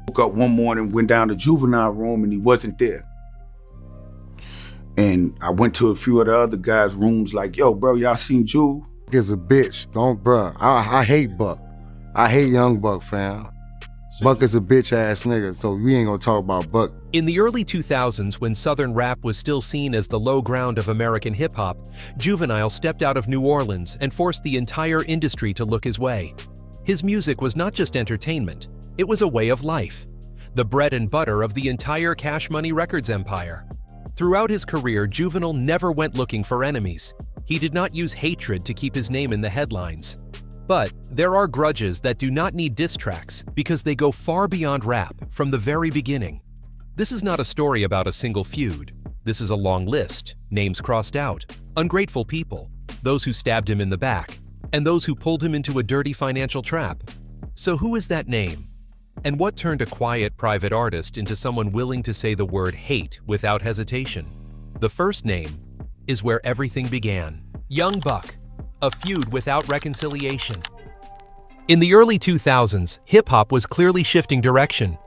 Woke up one morning, went down to Juvenile room, and he wasn't there. And I went to a few of the other guys' rooms like, yo, bro, y'all seen Ju? Is a bitch, don't, bruh. I hate Buck. I hate Young Buck, fam. Buck is a bitch-ass nigga, so we ain't gonna talk about Buck. In the early 2000s, when Southern rap was still seen as the low ground of American hip-hop, Juvenile stepped out of New Orleans and forced the entire industry to look his way. His music was not just entertainment, it was a way of life, the bread and butter of the entire Cash Money Records empire. Throughout his career, Juvenile never went looking for enemies. He did not use hatred to keep his name in the headlines. But there are grudges that do not need diss tracks because they go far beyond rap from the very beginning. This is not a story about a single feud. This is a long list, names crossed out, ungrateful people, those who stabbed him in the back, and those who pulled him into a dirty financial trap. So who is that name? And what turned a quiet private artist into someone willing to say the word hate without hesitation? The first name is where everything began. Young Buck, a feud without reconciliation. In the early 2000s, hip-hop was clearly shifting direction.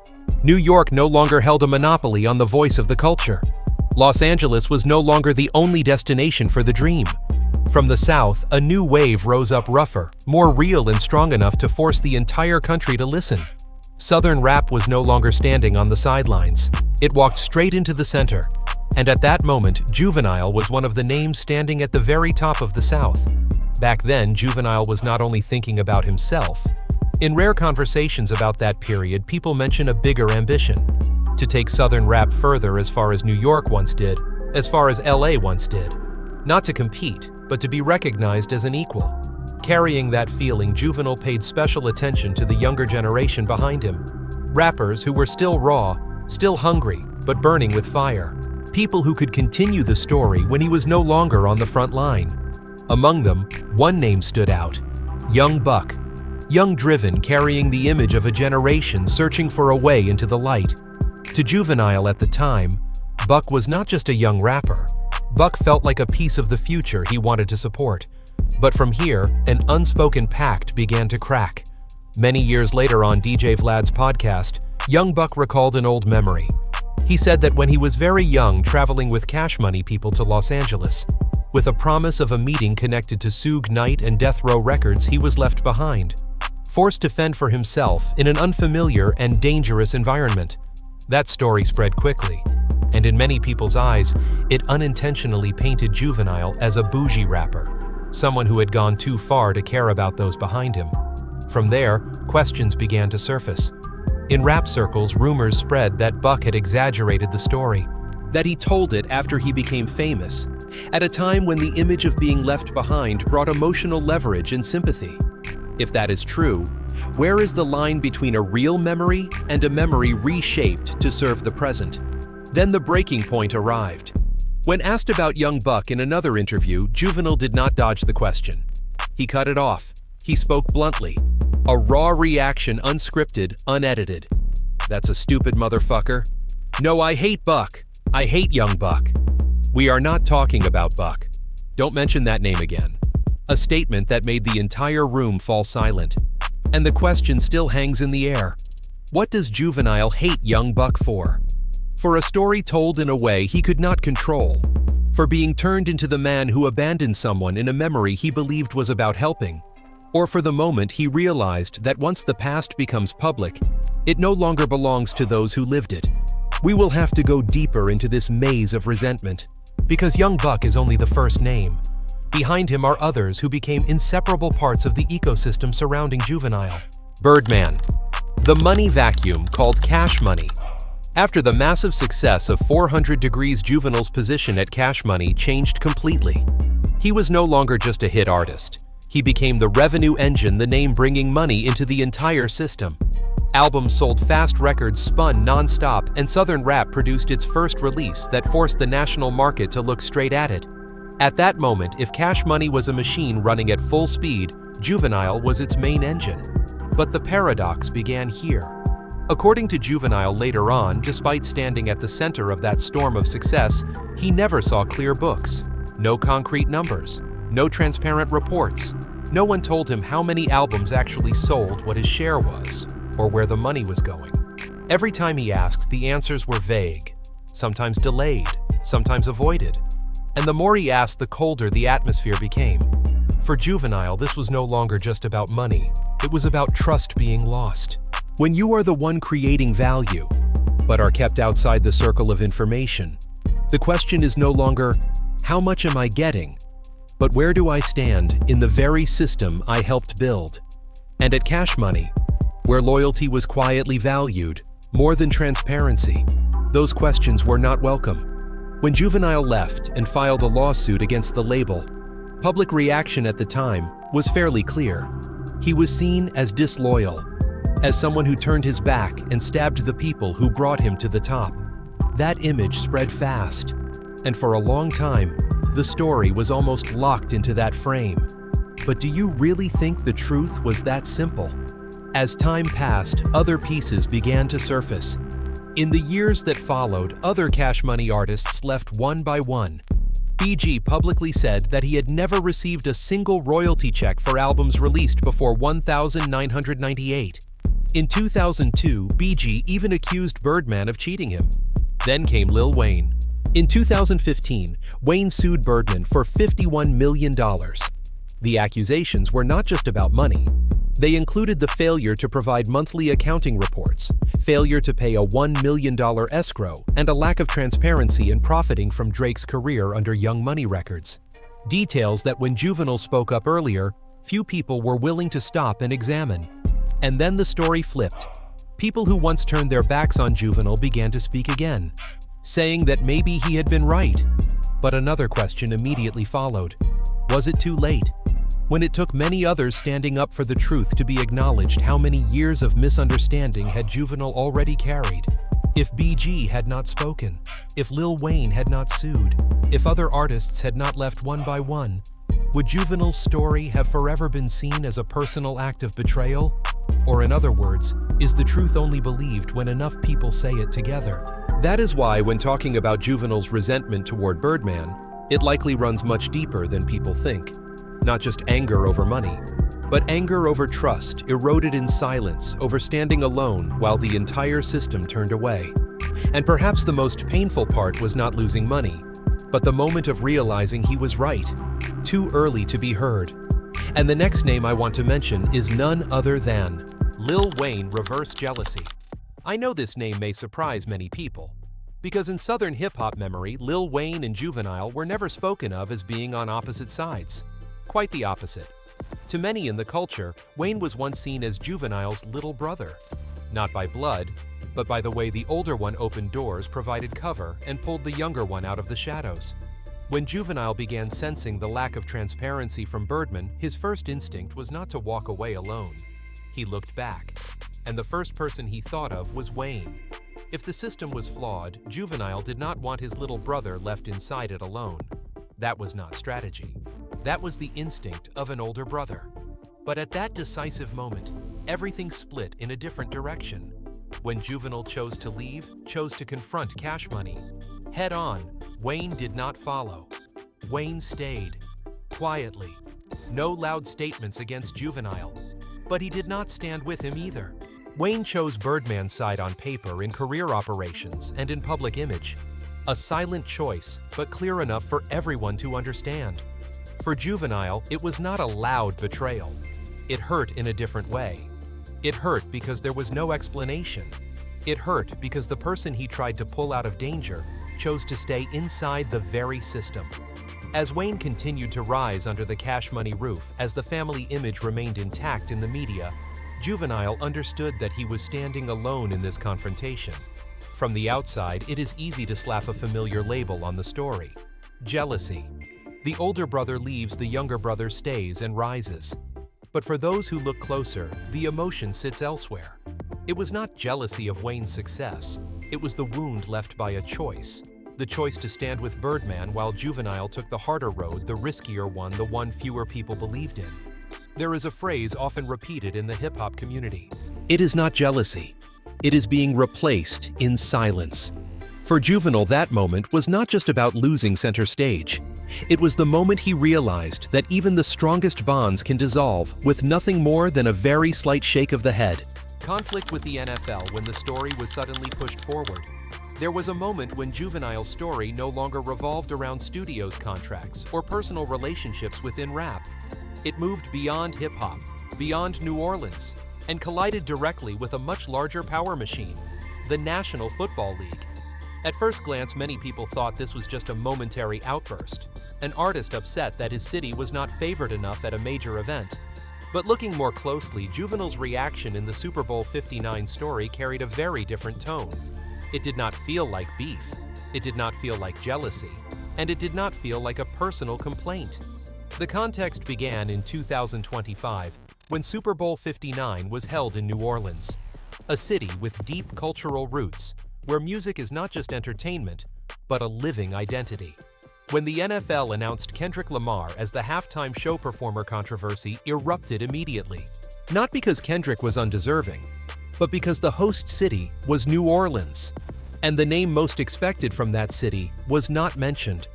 New York no longer held a monopoly on the voice of the culture. Los Angeles was no longer the only destination for the dream. From the South, a new wave rose up rougher, more real and strong enough to force the entire country to listen. Southern rap was no longer standing on the sidelines. It walked straight into the center. And at that moment, Juvenile was one of the names standing at the very top of the South. Back then, Juvenile was not only thinking about himself. In rare conversations about that period, people mention a bigger ambition: to take Southern rap further as far as New York once did, as far as LA once did. Not to compete, but to be recognized as an equal. Carrying that feeling, Juvenile paid special attention to the younger generation behind him. Rappers who were still raw, still hungry, but burning with fire. People who could continue the story when he was no longer on the front line. Among them, one name stood out: Young Buck. Young, driven, carrying the image of a generation searching for a way into the light. To Juvenile at the time, Buck was not just a young rapper. Buck felt like a piece of the future he wanted to support. But from here, an unspoken pact began to crack. Many years later on DJ Vlad's podcast, Young Buck recalled an old memory. He said that when he was very young, traveling with Cash Money people to Los Angeles, with a promise of a meeting connected to Suge Knight and Death Row Records, he was left behind, forced to fend for himself in an unfamiliar and dangerous environment. That story spread quickly, and in many people's eyes, it unintentionally painted Juvenile as a bougie rapper, someone who had gone too far to care about those behind him. From there, questions began to surface. In rap circles, rumors spread that Buck had exaggerated the story, that he told it after he became famous, at a time when the image of being left behind brought emotional leverage and sympathy. If that is true, where is the line between a real memory and a memory reshaped to serve the present? Then the breaking point arrived. When asked about Young Buck in another interview, Juvenile did not dodge the question. He cut it off. He spoke bluntly. A raw reaction, unscripted, unedited. That's a stupid motherfucker. No, I hate Buck. I hate Young Buck. We are not talking about Buck. Don't mention that name again. A statement that made the entire room fall silent. And the question still hangs in the air. What does Juvenile hate Young Buck for? For a story told in a way he could not control. For being turned into the man who abandoned someone in a memory he believed was about helping. Or for the moment he realized that once the past becomes public, it no longer belongs to those who lived it. We will have to go deeper into this maze of resentment, because Young Buck is only the first name. Behind him are others who became inseparable parts of the ecosystem surrounding Juvenile. Birdman. The money vacuum called Cash Money. After the massive success of 400 Degreez, Juvenile's position at Cash Money changed completely. He was no longer just a hit artist. He became the revenue engine, the name bringing money into the entire system. Albums sold fast, records spun non-stop, and Southern rap produced its first release that forced the national market to look straight at it. At that moment, if Cash Money was a machine running at full speed, Juvenile was its main engine. But the paradox began here. According to Juvenile later on, despite standing at the center of that storm of success, he never saw clear books, no concrete numbers, no transparent reports. No one told him how many albums actually sold, what his share was, or where the money was going. Every time he asked, the answers were vague, sometimes delayed, sometimes avoided. And the more he asked, the colder the atmosphere became. For Juvenile, this was no longer just about money. It was about trust being lost. When you are the one creating value, but are kept outside the circle of information, the question is no longer, how much am I getting? But where do I stand in the very system I helped build? And at Cash Money, where loyalty was quietly valued, more than transparency, those questions were not welcome. When Juvenile left and filed a lawsuit against the label, public reaction at the time was fairly clear. He was seen as disloyal, as someone who turned his back and stabbed the people who brought him to the top. That image spread fast, and for a long time, the story was almost locked into that frame. But do you really think the truth was that simple? As time passed, other pieces began to surface. In the years that followed, other Cash Money artists left one by one. BG publicly said that he had never received a single royalty check for albums released before 1998. In 2002, BG even accused Birdman of cheating him. Then came Lil Wayne. In 2015, Wayne sued Birdman for $51 million. The accusations were not just about money. They included the failure to provide monthly accounting reports, failure to pay a $1 million escrow, and a lack of transparency in profiting from Drake's career under Young Money Records. Details that when Juvenile spoke up earlier, few people were willing to stop and examine. And then the story flipped. People who once turned their backs on Juvenile began to speak again, saying that maybe he had been right. But another question immediately followed. Was it too late? When it took many others standing up for the truth to be acknowledged, how many years of misunderstanding had Juvenile already carried? If BG had not spoken, if Lil Wayne had not sued, if other artists had not left one by one, would Juvenile's story have forever been seen as a personal act of betrayal? Or in other words, is the truth only believed when enough people say it together? That is why when talking about Juvenile's resentment toward Birdman, it likely runs much deeper than people think. Not just anger over money, but anger over trust, eroded in silence, over standing alone while the entire system turned away. And perhaps the most painful part was not losing money, but the moment of realizing he was right, too early to be heard. And the next name I want to mention is none other than Lil Wayne. Reverse jealousy. I know this name may surprise many people, because in Southern hip-hop memory, Lil Wayne and Juvenile were never spoken of as being on opposite sides. Quite the opposite. To many in the culture, Wayne was once seen as Juvenile's little brother. Not by blood, but by the way the older one opened doors, provided cover, and pulled the younger one out of the shadows. When Juvenile began sensing the lack of transparency from Birdman, his first instinct was not to walk away alone. He looked back, and the first person he thought of was Wayne. If the system was flawed, Juvenile did not want his little brother left inside it alone. That was not strategy. That was the instinct of an older brother. But at that decisive moment, everything split in a different direction. When Juvenile chose to leave, chose to confront Cash Money head on, Wayne did not follow. Wayne stayed, quietly. No loud statements against Juvenile. But he did not stand with him either. Wayne chose Birdman's side on paper, in career operations, and in public image. A silent choice, but clear enough for everyone to understand. For Juvenile, it was not a loud betrayal. It hurt in a different way. It hurt because there was no explanation. It hurt because the person he tried to pull out of danger chose to stay inside the very system. As Wayne continued to rise under the Cash Money roof, as the family image remained intact in the media, Juvenile understood that he was standing alone in this confrontation. From the outside, it is easy to slap a familiar label on the story. Jealousy. The older brother leaves, the younger brother stays and rises. But for those who look closer, the emotion sits elsewhere. It was not jealousy of Wayne's success. It was the wound left by a choice. The choice to stand with Birdman while Juvenile took the harder road, the riskier one, the one fewer people believed in. There is a phrase often repeated in the hip-hop community. It is not jealousy. It is being replaced in silence. For Juvenile, that moment was not just about losing center stage. It was the moment he realized that even the strongest bonds can dissolve with nothing more than a very slight shake of the head. Conflict with the NFL when the story was suddenly pushed forward. There was a moment when Juvenile's story no longer revolved around studios contracts or personal relationships within rap. It moved beyond hip-hop, beyond New Orleans, and collided directly with a much larger power machine, the National Football League. At first glance, many people thought this was just a momentary outburst, an artist upset that his city was not favored enough at a major event. But looking more closely, Juvenile's reaction in the Super Bowl 59 story carried a very different tone. It did not feel like beef, it did not feel like jealousy, and it did not feel like a personal complaint. The context began in 2025, when Super Bowl 59 was held in New Orleans, a city with deep cultural roots, where music is not just entertainment, but a living identity. When the NFL announced Kendrick Lamar as the halftime show performer, controversy erupted immediately. Not because Kendrick was undeserving, but because the host city was New Orleans, and the name most expected from that city was not mentioned.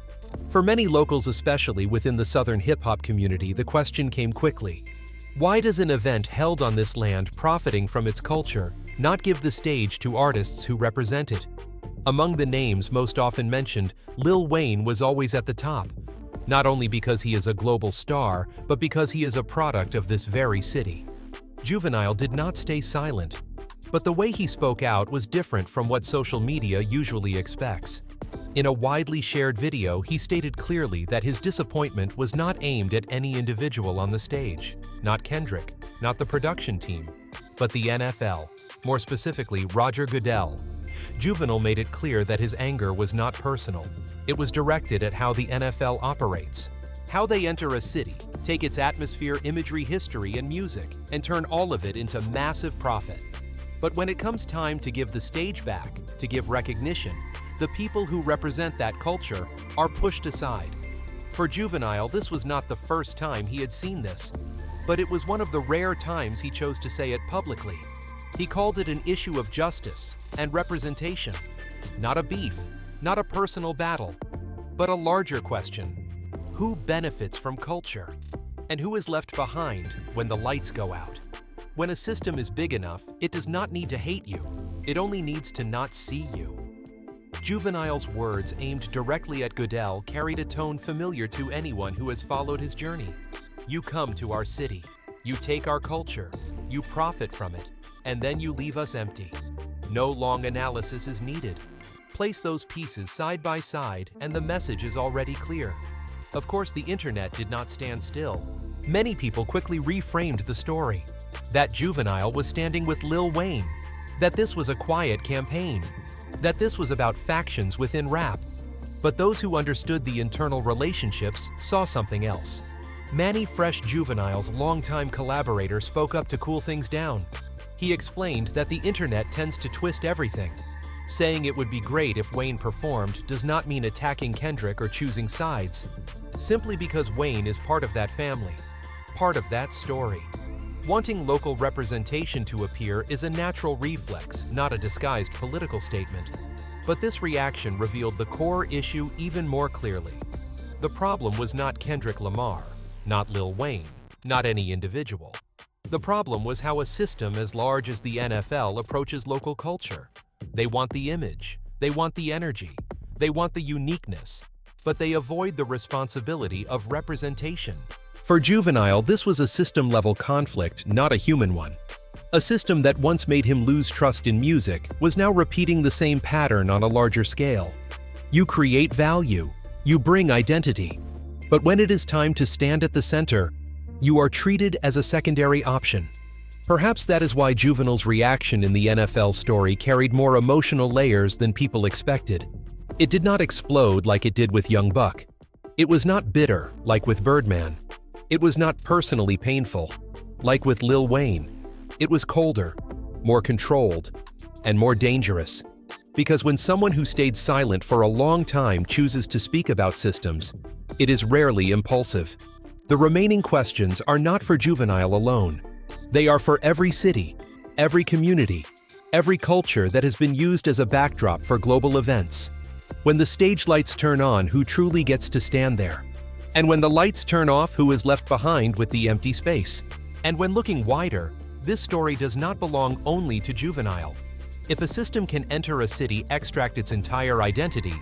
For many locals, especially within the Southern hip-hop community, the question came quickly. Why does an event held on this land profiting from its culture not give the stage to artists who represent it? Among the names most often mentioned, Lil Wayne was always at the top, not only because he is a global star, but because he is a product of this very city. Juvenile did not stay silent, but the way he spoke out was different from what social media usually expects. In a widely shared video, he stated clearly that his disappointment was not aimed at any individual on the stage, not Kendrick, not the production team, but the NFL, more specifically Roger Goodell. Juvenile made it clear that his anger was not personal. It was directed at how the NFL operates, how they enter a city, take its atmosphere, imagery, history, and music, and turn all of it into massive profit. But when it comes time to give the stage back, to give recognition, the people who represent that culture are pushed aside. For Juvenile, this was not the first time he had seen this, but it was one of the rare times he chose to say it publicly. He called it an issue of justice and representation, not a beef, not a personal battle, but a larger question. Who benefits from culture? And who is left behind when the lights go out? When a system is big enough, it does not need to hate you. It only needs to not see you. Juvenile's words aimed directly at Goodell carried a tone familiar to anyone who has followed his journey. You come to our city, you take our culture, you profit from it, and then you leave us empty. No long analysis is needed. Place those pieces side by side and the message is already clear. Of course, the internet did not stand still. Many people quickly reframed the story. That Juvenile was standing with Lil Wayne, that this was a quiet campaign, that this was about factions within rap. But those who understood the internal relationships saw something else. Manny Fresh, Juvenile's longtime collaborator, spoke up to cool things down. He explained that the internet tends to twist everything. Saying it would be great if Wayne performed does not mean attacking Kendrick or choosing sides, simply because Wayne is part of that family, part of that story. Wanting local representation to appear is a natural reflex, not a disguised political statement. But this reaction revealed the core issue even more clearly. The problem was not Kendrick Lamar, not Lil Wayne, not any individual. The problem was how a system as large as the NFL approaches local culture. They want the image, they want the energy, they want the uniqueness, but they avoid the responsibility of representation. For Juvenile, this was a system-level conflict, not a human one. A system that once made him lose trust in music was now repeating the same pattern on a larger scale. You create value, you bring identity, but when it is time to stand at the center, you are treated as a secondary option. Perhaps that is why Juvenile's reaction in the NFL story carried more emotional layers than people expected. It did not explode like it did with Young Buck. It was not bitter like with Birdman. It was not personally painful like with Lil Wayne. It was colder, more controlled, and more dangerous. Because when someone who stayed silent for a long time chooses to speak about systems, it is rarely impulsive. The remaining questions are not for Juvenile alone. They are for every city, every community, every culture that has been used as a backdrop for global events. When the stage lights turn on, who truly gets to stand there? And when the lights turn off, who is left behind with the empty space? And when looking wider, This story does not belong only to Juvenile. If a system can enter a city, extract its entire identity,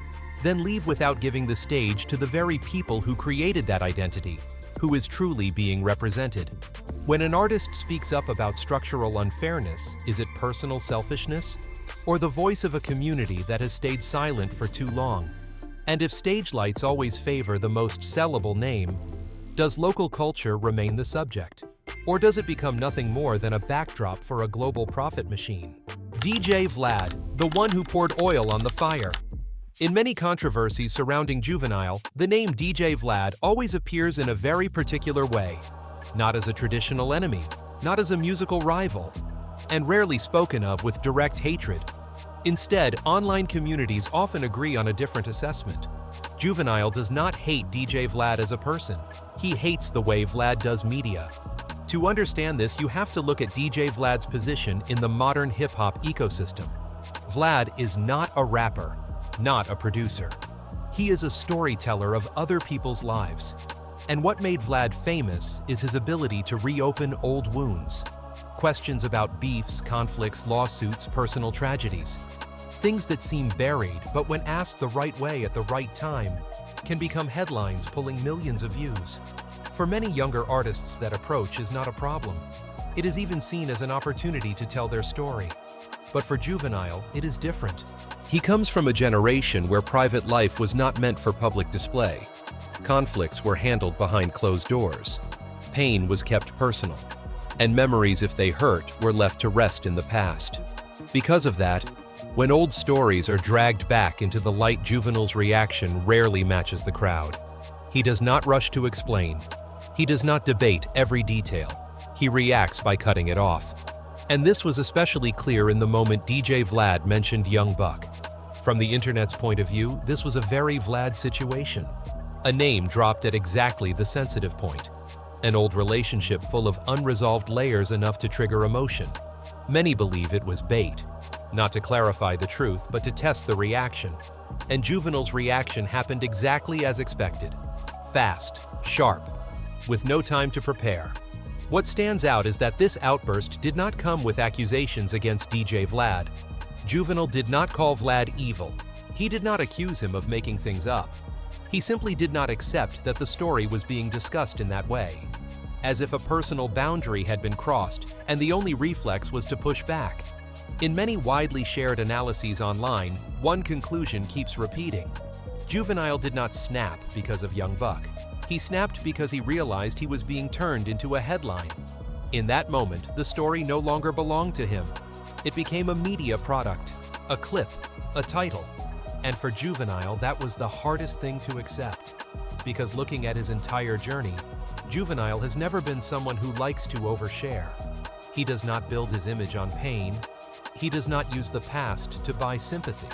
then leave without giving the stage to the very people who created that identity, who is truly being represented. When an artist speaks up about structural unfairness, is it personal selfishness? Or the voice of a community that has stayed silent for too long? And if stage lights always favor the most sellable name, does local culture remain the subject? Or does it become nothing more than a backdrop for a global profit machine? DJ Vlad, the one who poured oil on the fire. In many controversies surrounding Juvenile, the name DJ Vlad always appears in a very particular way. Not as a traditional enemy, not as a musical rival, and rarely spoken of with direct hatred. Instead, online communities often agree on a different assessment. Juvenile does not hate DJ Vlad as a person. He hates the way Vlad does media. To understand this, you have to look at DJ Vlad's position in the modern hip-hop ecosystem. Vlad is not a rapper, not a producer. He is a storyteller of other people's lives. And what made Vlad famous is his ability to reopen old wounds. Questions about beefs, conflicts, lawsuits, personal tragedies. Things that seem buried, but when asked the right way at the right time, can become headlines pulling millions of views. For many younger artists, that approach is not a problem. It is even seen as an opportunity to tell their story. But for Juvenile, it is different. He comes from a generation where private life was not meant for public display. Conflicts were handled behind closed doors. Pain was kept personal. And memories, if they hurt, were left to rest in the past. Because of that, when old stories are dragged back into the light, Juvenile's reaction rarely matches the crowd. He does not rush to explain. He does not debate every detail. He reacts by cutting it off. And this was especially clear in the moment DJ Vlad mentioned Young Buck. From the internet's point of view, this was a very Vlad situation. A name dropped at exactly the sensitive point. An old relationship full of unresolved layers enough to trigger emotion. Many believe it was bait, not to clarify the truth, but to test the reaction. And Juvenile's reaction happened exactly as expected. Fast, sharp, with no time to prepare. What stands out is that this outburst did not come with accusations against DJ Vlad. Juvenile did not call Vlad evil. He did not accuse him of making things up. He simply did not accept that the story was being discussed in that way, as if a personal boundary had been crossed and the only reflex was to push back. In many widely shared analyses online, one conclusion keeps repeating. Juvenile did not snap because of Young Buck. He snapped because he realized he was being turned into a headline. In that moment, the story no longer belonged to him. It became a media product, a clip, a title. And for Juvenile, that was the hardest thing to accept. Because looking at his entire journey, Juvenile has never been someone who likes to overshare. He does not build his image on pain. He does not use the past to buy sympathy.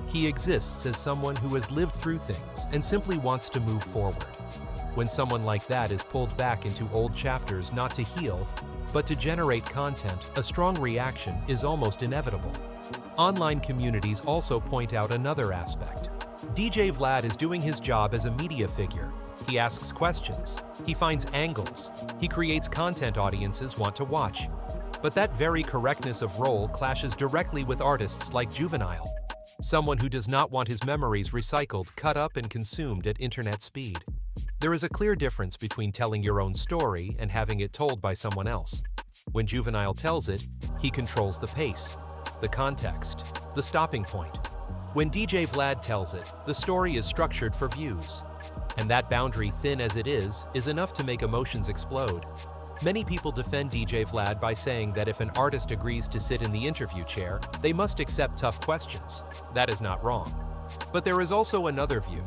He exists as someone who has lived through things and simply wants to move forward. When someone like that is pulled back into old chapters not to heal, but to generate content, a strong reaction is almost inevitable. Online communities also point out another aspect. DJ Vlad is doing his job as a media figure. He asks questions. He finds angles. He creates content audiences want to watch. But that very correctness of role clashes directly with artists like Juvenile, someone who does not want his memories recycled, cut up, and consumed at internet speed. There is a clear difference between telling your own story and having it told by someone else. When Juvenile tells it, he controls the pace, the context, the stopping point. When DJ Vlad tells it, the story is structured for views. And that boundary, thin as it is enough to make emotions explode. Many people defend DJ Vlad by saying that if an artist agrees to sit in the interview chair, they must accept tough questions. That is not wrong. But there is also another view.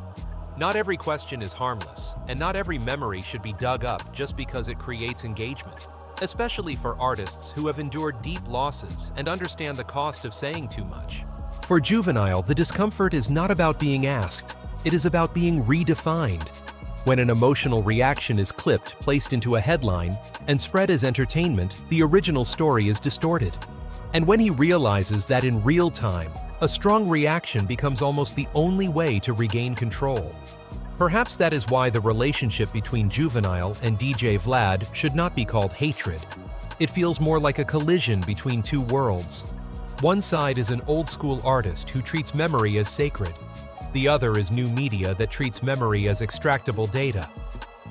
Not every question is harmless, and not every memory should be dug up just because it creates engagement, especially for artists who have endured deep losses and understand the cost of saying too much. For Juvenile, the discomfort is not about being asked, it is about being redefined. When an emotional reaction is clipped, placed into a headline, and spread as entertainment, the original story is distorted. And when he realizes that in real time, a strong reaction becomes almost the only way to regain control. Perhaps that is why the relationship between Juvenile and DJ Vlad should not be called hatred. It feels more like a collision between two worlds. One side is an old-school artist who treats memory as sacred. The other is new media that treats memory as extractable data.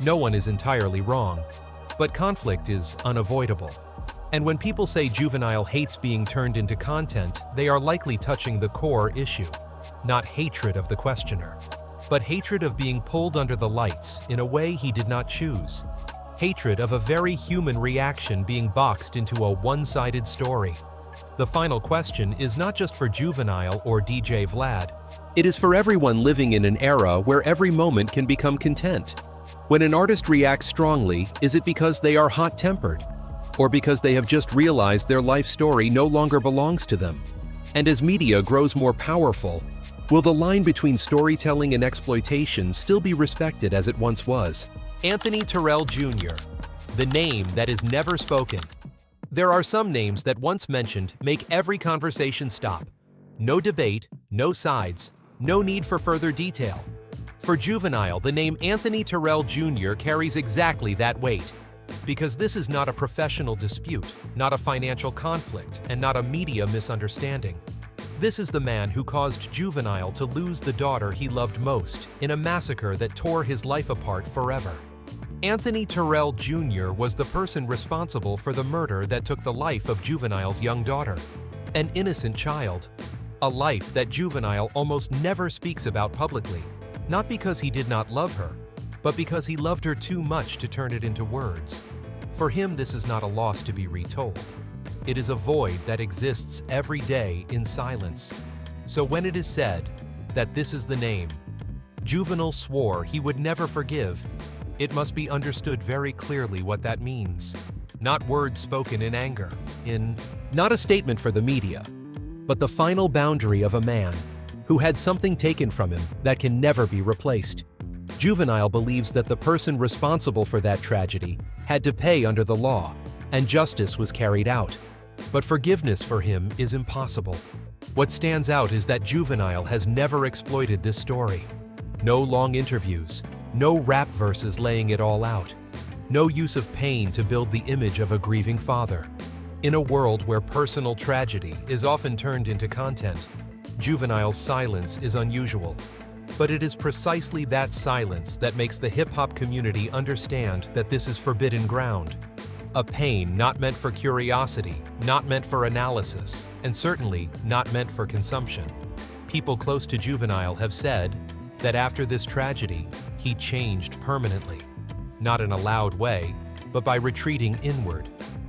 No one is entirely wrong, but conflict is unavoidable. And when people say Juvenile hates being turned into content, they are likely touching the core issue. Not hatred of the questioner, but hatred of being pulled under the lights in a way he did not choose. Hatred of a very human reaction being boxed into a one-sided story. The final question is not just for Juvenile or DJ Vlad. It is for everyone living in an era where every moment can become content. When an artist reacts strongly, is it because they are hot-tempered? Or because they have just realized their life story no longer belongs to them? And as media grows more powerful, will the line between storytelling and exploitation still be respected as it once was? Anthony Terrell Jr., the name that is never spoken. There are some names that once mentioned make every conversation stop. No debate, no sides, no need for further detail. For Juvenile, the name Anthony Terrell Jr. carries exactly that weight. Because this is not a professional dispute, not a financial conflict, and not a media misunderstanding. This is the man who caused Juvenile to lose the daughter he loved most in a massacre that tore his life apart forever. Anthony Terrell Jr. was the person responsible for the murder that took the life of Juvenile's young daughter, an innocent child, a life that Juvenile almost never speaks about publicly, not because he did not love her, but because he loved her too much to turn it into words. For him, this is not a loss to be retold. It is a void that exists every day in silence. So when it is said that this is the name, Juvenile swore he would never forgive, it must be understood very clearly what that means. Not words spoken in anger, not a statement for the media, but the final boundary of a man who had something taken from him that can never be replaced. Juvenile believes that the person responsible for that tragedy had to pay under the law, and justice was carried out. But forgiveness for him is impossible. What stands out is that Juvenile has never exploited this story. No long interviews, no rap verses laying it all out, no use of pain to build the image of a grieving father. In a world where personal tragedy is often turned into content, Juvenile's silence is unusual. But it is precisely that silence that makes the hip-hop community understand that this is forbidden ground. A pain not meant for curiosity, not meant for analysis, and certainly not meant for consumption. People close to Juvenile have said that after this tragedy, he changed permanently. Not in a loud way, but by retreating inward,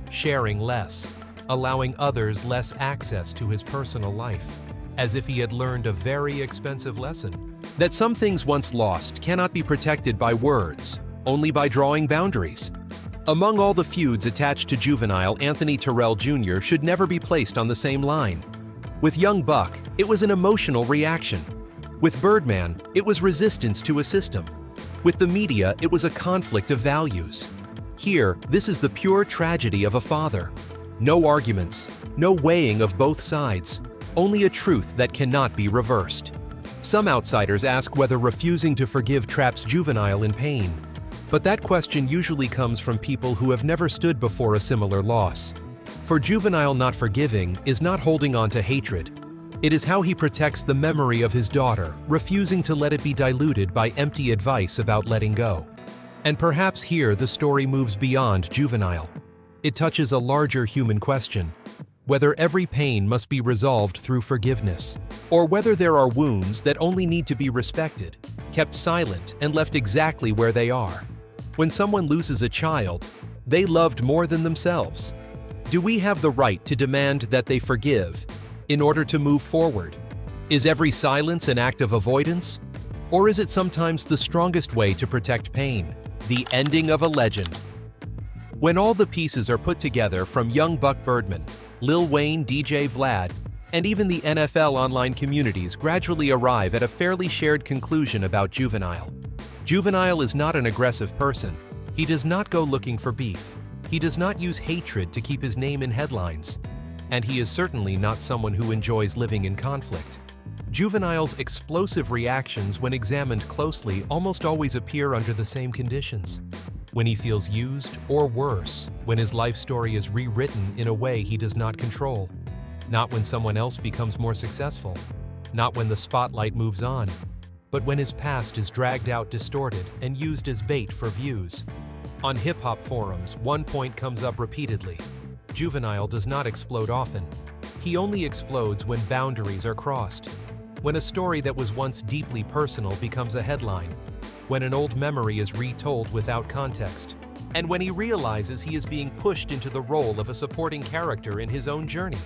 sharing less, allowing others less access to his personal life, as if he had learned a very expensive lesson. That some things once lost cannot be protected by words, only by drawing boundaries. Among all the feuds attached to Juvenile, Anthony Terrell Jr. should never be placed on the same line. With Young Buck, it was an emotional reaction. With Birdman, it was resistance to a system. With the media, it was a conflict of values. Here, this is the pure tragedy of a father. No arguments, no weighing of both sides, only a truth that cannot be reversed. Some outsiders ask whether refusing to forgive traps Juvenile in pain. But that question usually comes from people who have never stood before a similar loss. For Juvenile, not forgiving is not holding on to hatred. It is how he protects the memory of his daughter, refusing to let it be diluted by empty advice about letting go. And perhaps here the story moves beyond Juvenile. It touches a larger human question: whether every pain must be resolved through forgiveness, or whether there are wounds that only need to be respected, kept silent, and left exactly where they are. When someone loses a child, they loved more than themselves. Do we have the right to demand that they forgive in order to move forward? Is every silence an act of avoidance? Or is it sometimes the strongest way to protect pain, the ending of a legend? When all the pieces are put together, from Young Buck Birdman, Lil Wayne, DJ Vlad, and even the NFL online communities gradually arrive at a fairly shared conclusion about Juvenile. Juvenile is not an aggressive person. He does not go looking for beef. He does not use hatred to keep his name in headlines. And he is certainly not someone who enjoys living in conflict. Juvenile's explosive reactions, when examined closely, almost always appear under the same conditions. When he feels used, or worse, when his life story is rewritten in a way he does not control. Not when someone else becomes more successful. Not when the spotlight moves on. But when his past is dragged out distorted and used as bait for views. On hip-hop forums, one point comes up repeatedly. Juvenile does not explode often. He only explodes when boundaries are crossed. When a story that was once deeply personal becomes a headline. When an old memory is retold without context. And when he realizes he is being pushed into the role of a supporting character in his own journey.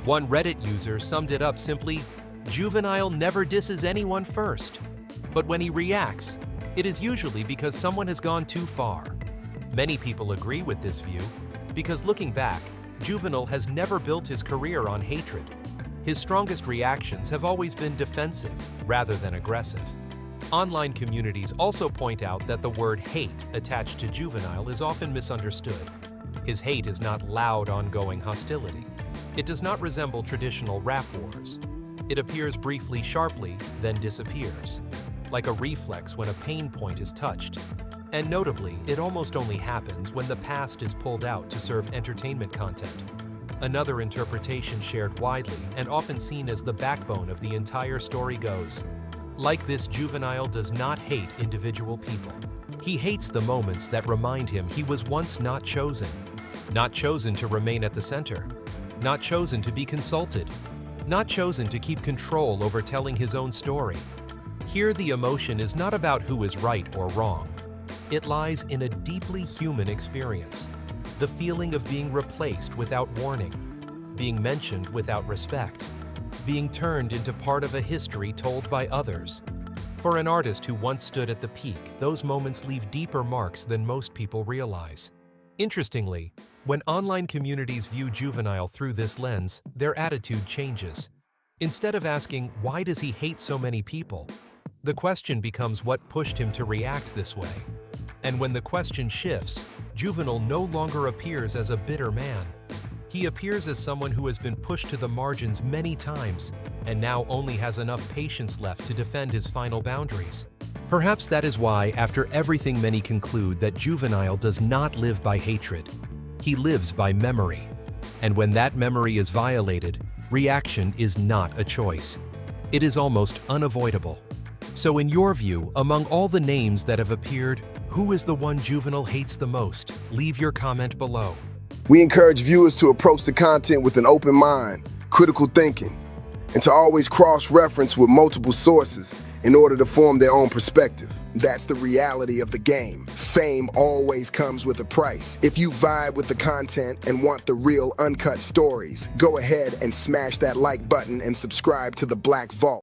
One Reddit user summed it up simply, "Juvenile never disses anyone first. But when he reacts, it is usually because someone has gone too far." Many people agree with this view, because looking back, Juvenile has never built his career on hatred. His strongest reactions have always been defensive rather than aggressive. Online communities also point out that the word hate attached to Juvenile is often misunderstood. His hate is not loud, ongoing hostility. It does not resemble traditional rap wars. It appears briefly sharply, then disappears, like a reflex when a pain point is touched. And notably, it almost only happens when the past is pulled out to serve entertainment content. Another interpretation shared widely and often seen as the backbone of the entire story goes, like this, Juvenile does not hate individual people. He hates the moments that remind him he was once not chosen to remain at the center, not chosen to be consulted, not chosen to keep control over telling his own story. Here, the emotion is not about who is right or wrong. It lies in a deeply human experience. The feeling of being replaced without warning, being mentioned without respect, being turned into part of a history told by others. For an artist who once stood at the peak, those moments leave deeper marks than most people realize. Interestingly, when online communities view Juvenile through this lens, their attitude changes. Instead of asking, "Why does he hate so many people?" the question becomes, "What pushed him to react this way?" And when the question shifts, Juvenile no longer appears as a bitter man. He appears as someone who has been pushed to the margins many times and now only has enough patience left to defend his final boundaries. Perhaps that is why, after everything, many conclude that Juvenile does not live by hatred. He lives by memory. And when that memory is violated, reaction is not a choice. It is almost unavoidable. So in your view, among all the names that have appeared, who is the one Juvenile hates the most? Leave your comment below. We encourage viewers to approach the content with an open mind, critical thinking, and to always cross-reference with multiple sources in order to form their own perspective. That's the reality of the game. Fame always comes with a price. If you vibe with the content and want the real uncut stories, go ahead and smash that like button and subscribe to the Black Vault.